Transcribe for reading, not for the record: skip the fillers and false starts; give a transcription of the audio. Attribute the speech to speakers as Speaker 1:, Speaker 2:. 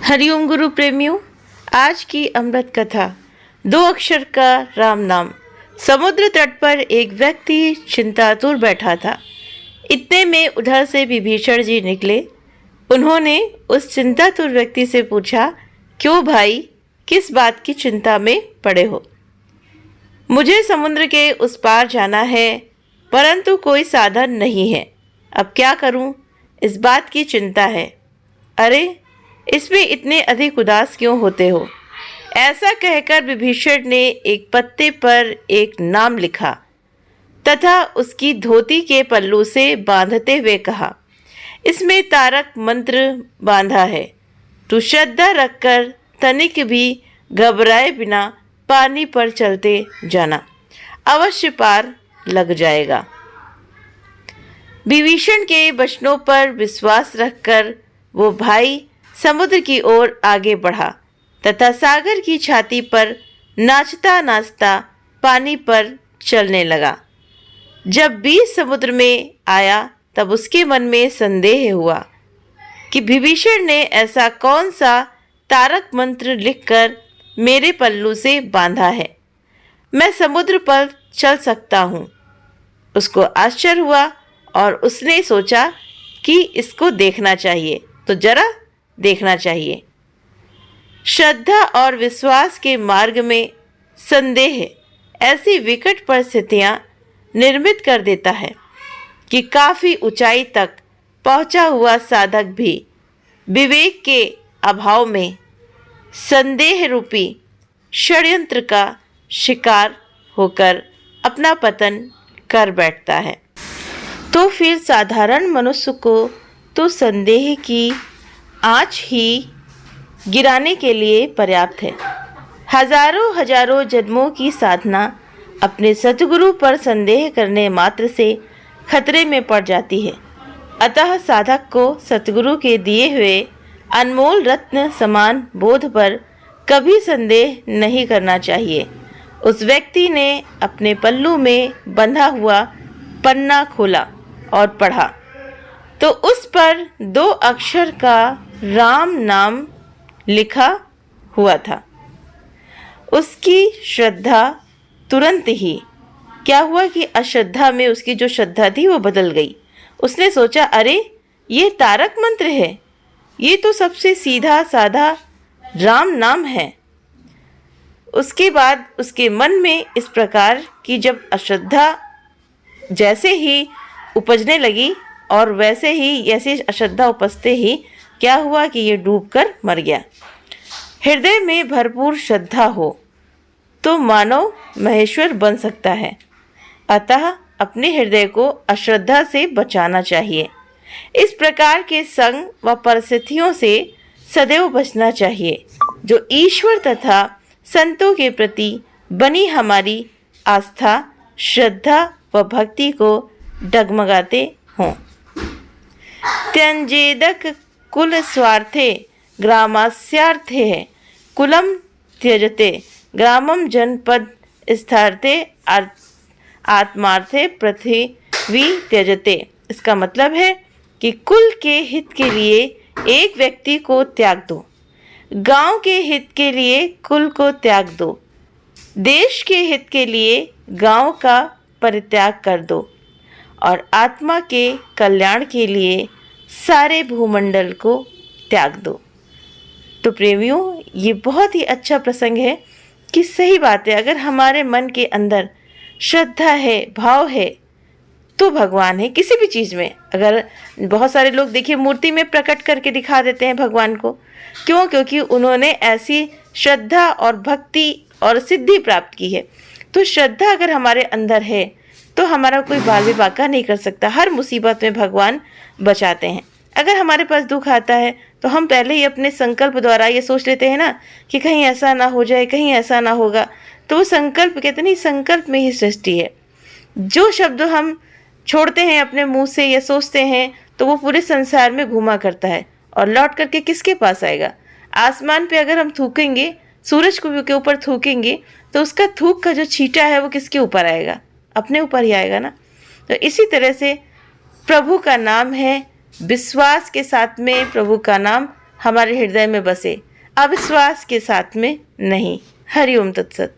Speaker 1: हरिओम गुरु प्रेमियों, आज की अमृत कथा 2 अक्षर का राम नाम। समुद्र तट पर एक व्यक्ति चिंतातुर बैठा था। इतने में उधर से विभीषण जी निकले। उन्होंने उस चिंतातुर व्यक्ति से पूछा, क्यों भाई, किस बात की चिंता में पड़े हो? मुझे समुद्र के उस पार जाना है, परंतु कोई साधन नहीं है। अब क्या करूं? इस बात की चिंता है। अरे, इसमें इतने अधिक उदास क्यों होते हो? ऐसा कहकर विभीषण ने एक पत्ते पर एक नाम लिखा तथा उसकी धोती के पल्लू से बांधते हुए कहा, इसमें तारक मंत्र बांधा है। तू श्रद्धा रखकर तनिक भी घबराए बिना पानी पर चलते जाना, अवश्य पार लग जाएगा। विभीषण के वचनों पर विश्वास रखकर वो भाई समुद्र की ओर आगे बढ़ा तथा सागर की छाती पर नाचता नाचता पानी पर चलने लगा। जब बीच समुद्र में आया तब उसके मन में संदेह हुआ कि विभीषण ने ऐसा कौन सा तारक मंत्र लिखकर मेरे पल्लू से बांधा है, मैं समुद्र पर चल सकता हूँ। उसको आश्चर्य हुआ और उसने सोचा कि इसको देखना चाहिए, तो जरा देखना चाहिए। श्रद्धा और विश्वास के मार्ग में संदेह ऐसी विकट परिस्थितियां निर्मित कर देता है कि काफ़ी ऊंचाई तक पहुंचा हुआ साधक भी विवेक के अभाव में संदेह रूपी षड्यंत्र का शिकार होकर अपना पतन कर बैठता है। तो फिर साधारण मनुष्य को तो संदेह की आँच ही गिराने के लिए पर्याप्त है। हजारों हजारों जन्मों की साधना अपने सतगुरु पर संदेह करने मात्र से खतरे में पड़ जाती है। अतः साधक को सतगुरु के दिए हुए अनमोल रत्न समान बोध पर कभी संदेह नहीं करना चाहिए। उस व्यक्ति ने अपने पल्लू में बंधा हुआ पन्ना खोला और पढ़ा, तो उस पर 2 अक्षर का राम नाम लिखा हुआ था। उसकी श्रद्धा तुरंत ही क्या हुआ कि अश्रद्धा में उसकी जो श्रद्धा थी वो बदल गई। उसने सोचा, अरे ये तारक मंत्र है, ये तो सबसे सीधा साधा राम नाम है। उसके बाद उसके मन में इस प्रकार की जब अश्रद्धा जैसे ही उपजने लगी और वैसे ही ऐसी अश्रद्धा उपजते ही क्या हुआ कि ये डूबकर मर गया। हृदय में भरपूर श्रद्धा हो तो मानव महेश्वर बन सकता है। अतः अपने हृदय को अश्रद्धा से बचाना चाहिए। इस प्रकार के संग व परिस्थितियों से सदैव बचना चाहिए जो ईश्वर तथा संतों के प्रति बनी हमारी आस्था, श्रद्धा व भक्ति को डगमगाते हों। त्यजेदक कुल स्वार्थे ग्रामस्यार्थे कुलम त्यजते ग्रामम जनपद स्थार्थे आत्मार्थे पृथ्वी त्यजते। इसका मतलब है कि कुल के हित के लिए एक व्यक्ति को त्याग दो, गांव के हित के लिए कुल को त्याग दो, देश के हित के लिए गांव का परित्याग कर दो और आत्मा के कल्याण के लिए सारे भूमंडल को त्याग दो। तो प्रेमियों, ये बहुत ही अच्छा प्रसंग है कि सही बात है, अगर हमारे मन के अंदर श्रद्धा है, भाव है, तो भगवान है किसी भी चीज़ में। अगर बहुत सारे लोग देखिए मूर्ति में प्रकट करके दिखा देते हैं भगवान को, क्यों? क्योंकि उन्होंने ऐसी श्रद्धा और भक्ति और सिद्धि प्राप्त की है। तो श्रद्धा अगर हमारे अंदर है तो हमारा कोई बाल भी बाका नहीं कर सकता। हर मुसीबत में भगवान बचाते हैं। अगर हमारे पास दुख आता है तो हम पहले ही अपने संकल्प द्वारा ये सोच लेते हैं ना कि कहीं ऐसा ना हो जाए, कहीं ऐसा ना होगा। तो वो संकल्प कहते नहीं, संकल्प में ही सृष्टि है। जो शब्द हम छोड़ते हैं अपने मुंह से या सोचते हैं तो वो पूरे संसार में घूमा करता है और लौट करके किसके पास आएगा? आसमान पे अगर हम थूकेंगे, सूरज को के ऊपर थूकेंगे, तो उसका थूक का जो छींटा है वो किसके ऊपर आएगा? अपने ऊपर ही आएगा ना। तो इसी तरह से प्रभु का नाम है, विश्वास के साथ में प्रभु का नाम हमारे हृदय में बसे, अविश्वास के साथ में नहीं। हरि ओम तत्सत।